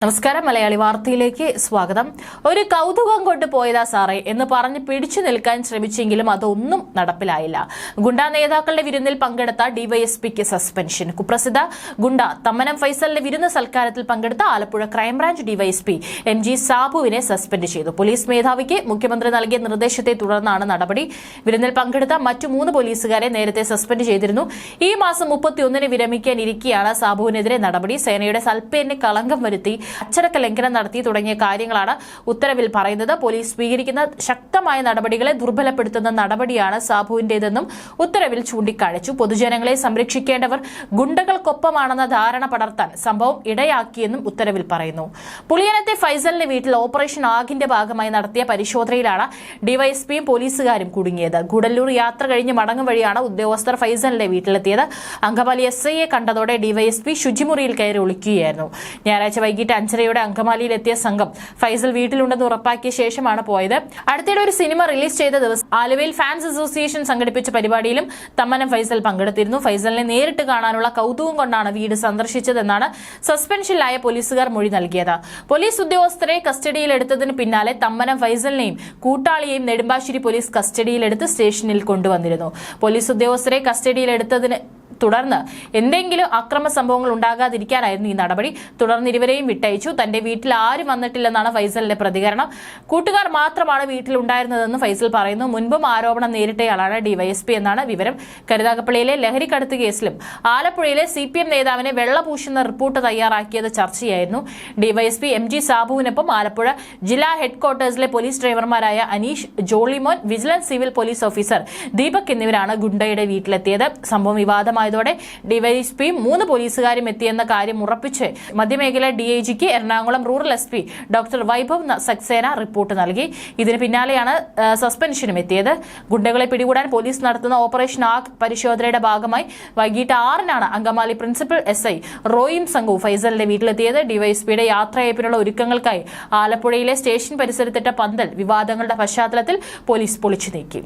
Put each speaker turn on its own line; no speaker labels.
നമസ്കാരം, മലയാളി വാർത്തയിലേക്ക് സ്വാഗതം. ഒരു കൗതുകം കൊണ്ട് പോയതാ സാറേ എന്ന് പറഞ്ഞ് പിടിച്ചു നിൽക്കാൻ ശ്രമിച്ചെങ്കിലും അതൊന്നും നടപ്പിലായില്ല. ഗുണ്ടാ നേതാക്കളുടെ വിരുന്നിൽ പങ്കെടുത്ത ഡിവൈഎസ്പിക്ക് സസ്പെൻഷൻ. കുപ്രസിദ്ധ ഗുണ്ട തമ്മനം ഫൈസലിന്റെ വിരുന്ന് സൽക്കാരത്തിൽ പങ്കെടുത്ത ആലപ്പുഴ ക്രൈംബ്രാഞ്ച് ഡിവൈഎസ്പി MG സാബുവിനെ സസ്പെൻഡ് ചെയ്തു. പോലീസ് മേധാവിക്ക് മുഖ്യമന്ത്രി നൽകിയ നിർദ്ദേശത്തെ തുടർന്നാണ് നടപടി. വിരുന്നിൽ പങ്കെടുത്ത മറ്റു 3 പോലീസുകാരെ നേരത്തെ സസ്പെൻഡ് ചെയ്തിരുന്നു. ഈ മാസം 31-ന് വിരമിക്കാനിരിക്കെയാണ് സാബുവിനെതിരെ നടപടി. സേനയുടെ സൽപ്പേരിന് കളങ്കം വരുത്തി, അച്ചടക്ക ലംഘനം നടത്തി തുടങ്ങിയ കാര്യങ്ങളാണ് ഉത്തരവിൽ പറയുന്നത്. പോലീസ് സ്വീകരിക്കുന്ന ശക്തമായ നടപടികളെ ദുർബലപ്പെടുത്തുന്ന നടപടിയാണ് സാബുവിന്റേതെന്നും ഉത്തരവിൽ ചൂണ്ടിക്കാണിച്ചു. പൊതുജനങ്ങളെ സംരക്ഷിക്കേണ്ടവർ ഗുണ്ടകൾക്കൊപ്പമാണെന്ന ധാരണ പടർത്താൻ സംഭവം ഇടയാക്കിയെന്നും ഉത്തരവിൽ പറയുന്നു. പുളിയനത്തെ ഫൈസലിന്റെ വീട്ടിൽ ഓപ്പറേഷൻ ആഗിന്റെ ഭാഗമായി നടത്തിയ പരിശോധനയിലാണ് ഡിവൈഎസ്പിയും പോലീസുകാരും കുടുങ്ങിയത്. ഗൂഡല്ലൂർ യാത്ര കഴിഞ്ഞ് മടങ്ങും വഴിയാണ് ഉദ്യോഗസ്ഥർ ഫൈസലിന്റെ വീട്ടിലെത്തിയത്. അങ്കമാലി SIയെ കണ്ടതോടെ ഡിവൈഎസ്പി ശുചിമുറിയിൽ കയറി ഒളിക്കുകയായിരുന്നു. ഞായറാഴ്ച വൈകിട്ട് 5:30 അങ്കമാലിയിലെത്തിയ സംഘം ഫൈസൽ വീട്ടിലുണ്ടെന്ന് ഉറപ്പാക്കിയ ശേഷമാണ് പോയത്. അടുത്തിടെ ഒരു സിനിമ റിലീസ് ചെയ്ത ദിവസം ആലുവയിൽ ഫാൻസ് അസോസിയേഷൻ സംഘടിപ്പിച്ച പരിപാടിയിലും തമ്മനം ഫൈസൽ പങ്കെടുത്തിരുന്നു. ഫൈസലിനെ നേരിട്ട് കാണാനുള്ള കൗതുകം കൊണ്ടാണ് വീട് സന്ദർശിച്ചതെന്നാണ് സസ്പെൻഷനിലായ പോലീസുകാർ മൊഴി നൽകിയത്. പോലീസ് ഉദ്യോഗസ്ഥരെ കസ്റ്റഡിയിലെടുത്തതിന് പിന്നാലെ തമ്മനം ഫൈസലിനെയും കൂട്ടാളിയെയും നെടുമ്പാശ്ശേരി പോലീസ് കസ്റ്റഡിയിലെടുത്ത് സ്റ്റേഷനിൽ കൊണ്ടുവന്നിരുന്നു. പോലീസ് ഉദ്യോഗസ്ഥരെ കസ്റ്റഡിയിലെടുത്തതിന് തുടർന്ന് എന്തെങ്കിലും അക്രമ സംഭവങ്ങൾ ഉണ്ടാകാതിരിക്കാനായിരുന്നു ഈ നടപടി. തുടർന്ന് ഇരുവരെയും വിട്ടയച്ചു. തന്റെ വീട്ടിൽ ആരും വന്നിട്ടില്ലെന്നാണ് ഫൈസലിന്റെ പ്രതികരണം. കൂട്ടുകാർ മാത്രമാണ് വീട്ടിലുണ്ടായിരുന്നതെന്ന് ഫൈസൽ പറയുന്നു. മുൻപും ആരോപണം നേരിട്ടയാളാണ് ഡിവൈഎസ്പി എന്നാണ് വിവരം. കരുനാഗപ്പള്ളിയിലെ ലഹരിക്കടത്ത് കേസിലും ആലപ്പുഴയിലെ CPM നേതാവിനെ വെള്ളപൂശുന്ന റിപ്പോർട്ട് തയ്യാറാക്കിയത് ചർച്ചയായിരുന്നു. ഡിവൈഎസ്പി MG സാബുവിനൊപ്പം ആലപ്പുഴ ജില്ലാ ഹെഡ്ക്വാർട്ടേഴ്സിലെ പോലീസ് ഡ്രൈവർമാരായ Aneesh, Jolimon, vigilance civil police officer Deepak എന്നിവരാണ് ഗുണ്ടയുടെ വീട്ടിലെത്തിയത്. സംഭവം വിവാദമായ ഡിവൈഎസ്പിയും 3 പോലീസുകാരും എത്തിയെന്ന കാര്യം ഉറപ്പിച്ച് മധ്യമേഖല DIGക്ക് Ernakulam rural SP doctor Vaibhav Saxena report നൽകി. ഇതിന് പിന്നാലെയാണ് സസ്പെൻഷനും എത്തിയത്. ഗുണ്ടകളെ പിടികൂടാൻ പോലീസ് നടത്തുന്ന ഓപ്പറേഷൻ ആഗ് പരിശോധനയുടെ ഭാഗമായി വൈകിട്ട് 6-നാണ് അങ്കമാലി പ്രിൻസിപ്പൽ SI റോയും സംഘവും ഫൈസലിന്റെ വീട്ടിലെത്തിയത്. ഡിവൈഎസ്പിയുടെ യാത്രയയപ്പിനുള്ള ഒരുക്കങ്ങൾക്കായി ആലപ്പുഴയിലെ സ്റ്റേഷൻ പരിസരത്തിട്ട പന്തൽ വിവാദങ്ങളുടെ പശ്ചാത്തലത്തിൽ പോലീസ് പൊളിച്ചു നീക്കി.